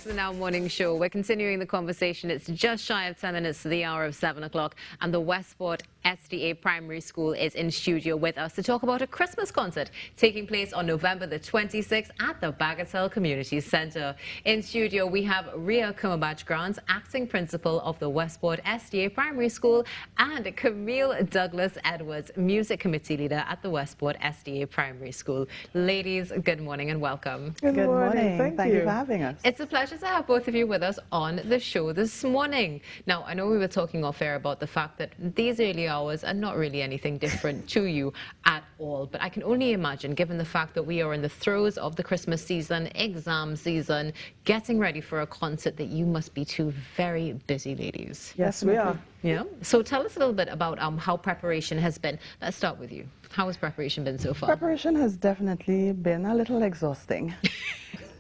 The Now Morning Show. We're continuing the conversation. It's just shy of 10 minutes to the hour of 7 o'clock, and the Westport SDA Primary School is in studio with us to talk about a Christmas concert taking place on November the 26th at the Bagatelle Community Centre. In studio, we have Rhea Cumberbatch, acting principal of the Westport SDA Primary School, and Camille Douglas-Edwards, music committee leader at the Westport SDA Primary School. Ladies, good morning and welcome. Good morning. Thank you for having us. It's a pleasure to have both of you with us on the show this morning. Now, I know we were talking off air about the fact that these early hours are not really anything different to you at all, but I can only imagine, given the fact that we are in the throes of the Christmas season, exam season, getting ready for a concert, that you must be two very busy ladies. Yes, we are. Yeah. So tell us a little bit about how preparation has been. Let's start with you. How has preparation been so far? Preparation has definitely been a little exhausting.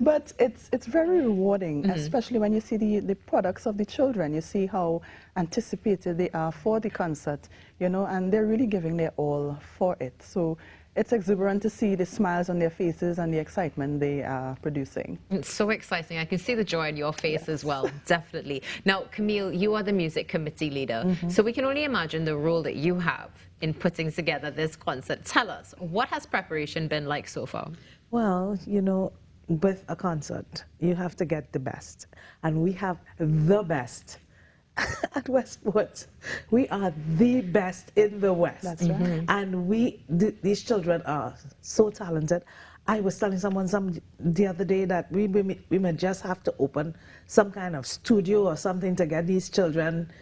But it's very rewarding, especially when you see the products of the children. You see how anticipated they are for the concert, you know, and they're really giving their all for it. So it's exuberant to see the smiles on their faces and the excitement they are producing. It's so exciting. I can see the joy in your face as well, definitely. Now, Camille, you are the music committee leader, so we can only imagine the role that you have in putting together this concert. Tell us, what has preparation been like so far? Well, you know, with a concert, you have to get the best. And we have the best at Westport. We are the best in the West. That's right. And these children are so talented. I was telling someone the other day that we may just have to open some kind of studio or something to get these children,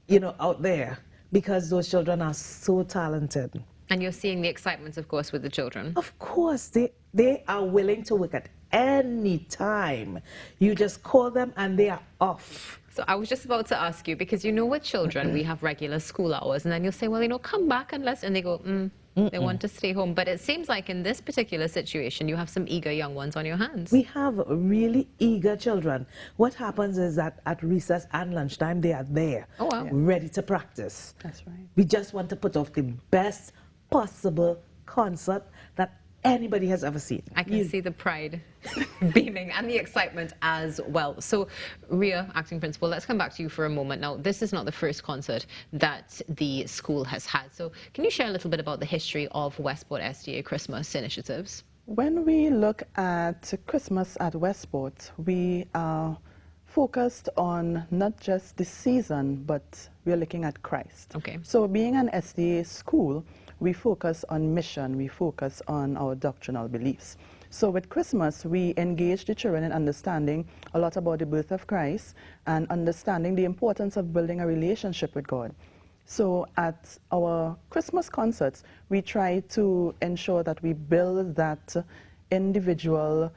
you know, out there, because those children are so talented. And you're seeing the excitement, of course, with the children. Of course, they are willing to work at any time. You just call them and they are off. So I was just about to ask you, because you know with children, we have regular school hours, and then you'll say, well, you know, come back and they go, they want to stay home. But it seems like in this particular situation, you have some eager young ones on your hands. We have really eager children. What happens is that at recess and lunchtime, they are there, ready to practice. That's right. We just want to put off the best possible concert that anybody has ever seen. I can see the pride beaming and the excitement as well. So, Rhea, acting principal, let's come back to you for a moment. Now, this is not the first concert that the school has had. So, can you share a little bit about the history of Westport SDA Christmas initiatives? When we look at Christmas at Westport, we are focused on not just the season, but we're looking at Christ. Okay. So, being an SDA school, we focus on mission, we focus on our doctrinal beliefs. So with Christmas, we engage the children in understanding a lot about the birth of Christ and understanding the importance of building a relationship with God. So at our Christmas concerts, we try to ensure that we build that individual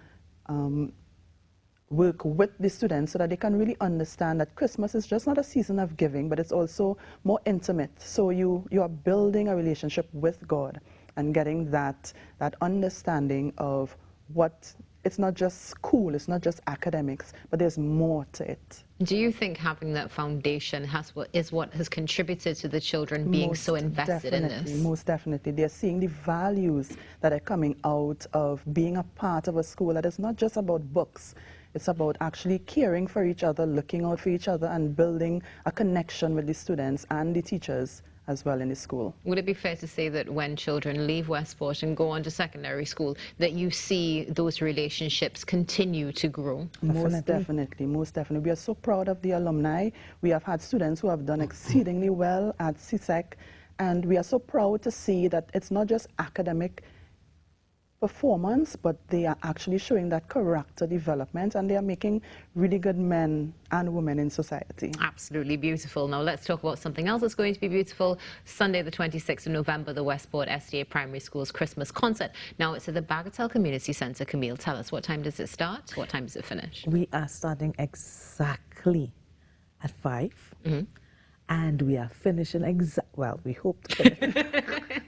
work with the students so that they can really understand that Christmas is just not a season of giving, but it's also more intimate. So you are building a relationship with God and getting that understanding of what, it's not just school, it's not just academics, but there's more to it. Do you think having that foundation is what has contributed to the children being so invested in this? Most definitely. They're seeing the values that are coming out of being a part of a school that is not just about books. It's about actually caring for each other, looking out for each other, and building a connection with the students and the teachers as well in the school. Would it be fair to say that when children leave Westport and go on to secondary school, that you see those relationships continue to grow? Most definitely. We are so proud of the alumni. We have had students who have done exceedingly well at CSEC, and we are so proud to see that it's not just academic performance, but they are actually showing that character development, and they are making really good men and women in society. Absolutely beautiful. Now let's talk about something else that's going to be beautiful. Sunday the 26th of November, the Westport SDA Primary School's Christmas concert. Now it's at the Bagatelle Community Centre. Camille, tell us, what time does it start? What time does it finish? We are starting exactly at 5, and we are finishing well, we hope to finish.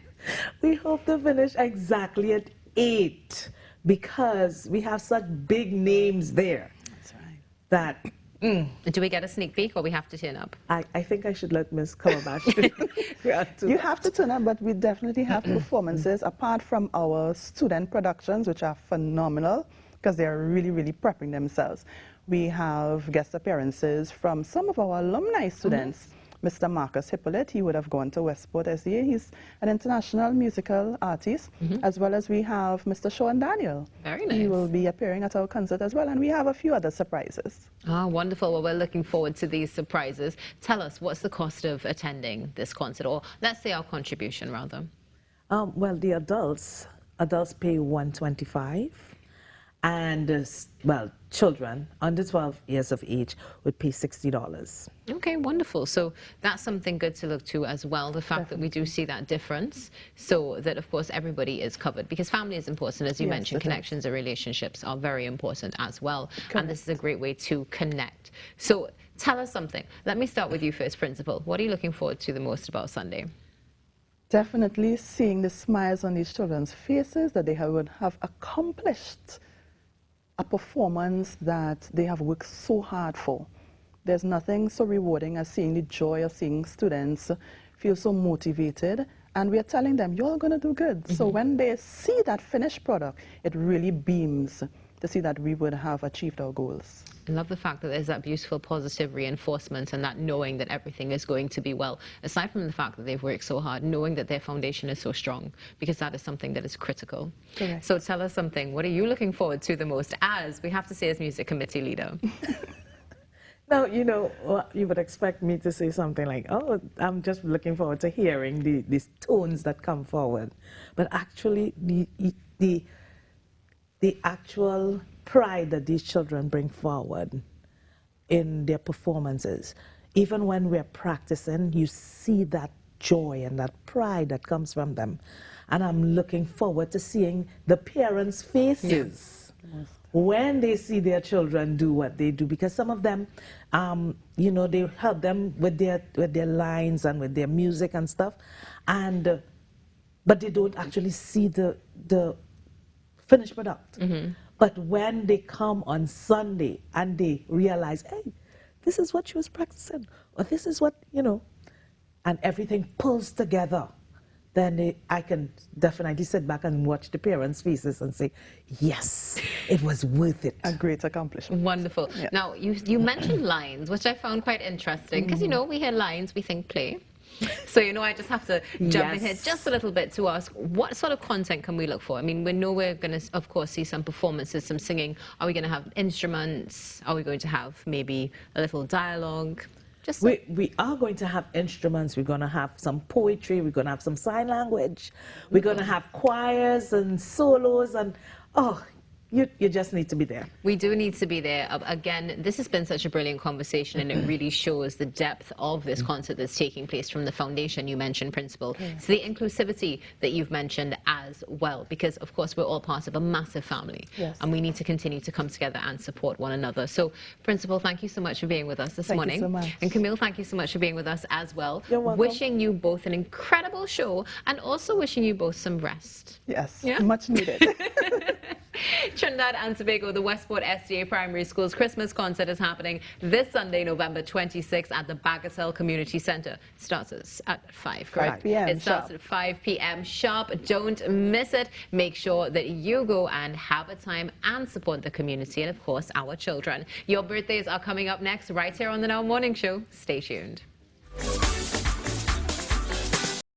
We hope to finish exactly at 8, because we have such big names there. That's right. That Do we get a sneak peek, or we have to turn up? I think I should let Ms. Cumberbatch. You have to turn up, but we definitely have performances apart from our student productions, which are phenomenal because they are really, really prepping themselves. We have guest appearances from some of our alumni students. Mr. Marcus Hippolyte, he would have gone to Westport SDA. He's an international musical artist, as well as we have Mr. Sean Daniel. Very nice. He will be appearing at our concert as well, and we have a few other surprises. Ah, wonderful. Well, we're looking forward to these surprises. Tell us, what's the cost of attending this concert, or let's say our contribution, rather? Well, the adults pay $125, and well, children under 12 years of age would pay $60. Okay, wonderful. So that's something good to look to as well, the fact that we do see that difference, so that, of course, everybody is covered, because family is important, as you mentioned. Connections and relationships are very important as well. Correct. And this is a great way to connect. So tell us something. Let me start with you first, Principal. What are you looking forward to the most about Sunday? Definitely seeing the smiles on these children's faces, that they would have accomplished a performance that they have worked so hard for. There's nothing so rewarding as seeing the joy of seeing students feel so motivated, and we are telling them, you're going to do good. So when they see that finished product, it really beams to see that we would have achieved our goals. I love the fact that there's that beautiful positive reinforcement and that knowing that everything is going to be well, aside from the fact that they've worked so hard, knowing that their foundation is so strong, because that is something that is critical. Correct. So tell us something. What are you looking forward to the most, as we have to say, as music committee leader? Now, you know, you would expect me to say something like, oh, I'm just looking forward to hearing these tones that come forward. But actually, the actual pride that these children bring forward in their performances, even when we're practicing, you see that joy and that pride that comes from them. And I'm looking forward to seeing the parents' faces when they see their children do what they do, because some of them, you know, they help them with their lines and with their music and stuff, and but they don't actually see the finished product. But when they come on Sunday and they realize, hey, this is what she was practicing, or this is what, you know, and everything pulls together, then I can definitely sit back and watch the parents' faces and say, yes, it was worth it. A great accomplishment. Wonderful. Yeah. Now, you mentioned lines, which I found quite interesting, because, you know, we hear lines, we think play. So, you know, I just have to jump in here just a little bit to ask, what sort of content can we look for? I mean, we know we're going to, of course, see some performances, some singing. Are we going to have instruments? Are we going to have maybe a little dialogue? Just we are going to have instruments. We're going to have some poetry. We're going to have some sign language. We're going to have choirs and solos, and oh, you just need to be there. We do need to be there. Again, this has been such a brilliant conversation, and it really shows the depth of this concert that's taking place from the foundation you mentioned, Principal. So the inclusivity that you've mentioned as well, because of course we're all part of a massive family, and we need to continue to come together and support one another. So, Principal, thank you so much for being with us this morning. Thank you so much. And Camille, thank you so much for being with us as well. You're welcome. Wishing you both an incredible show, and also wishing you both some rest. Yes, much needed. Trinidad and Tobago, the Westport SDA Primary School's Christmas concert is happening this Sunday, November 26th at the Bagatelle Community Centre. Starts at 5, correct? 5 p.m. It starts at 5 p.m. sharp. Don't miss it. Make sure that you go and have a time and support the community and, of course, our children. Your birthdays are coming up next right here on the Now Morning Show. Stay tuned.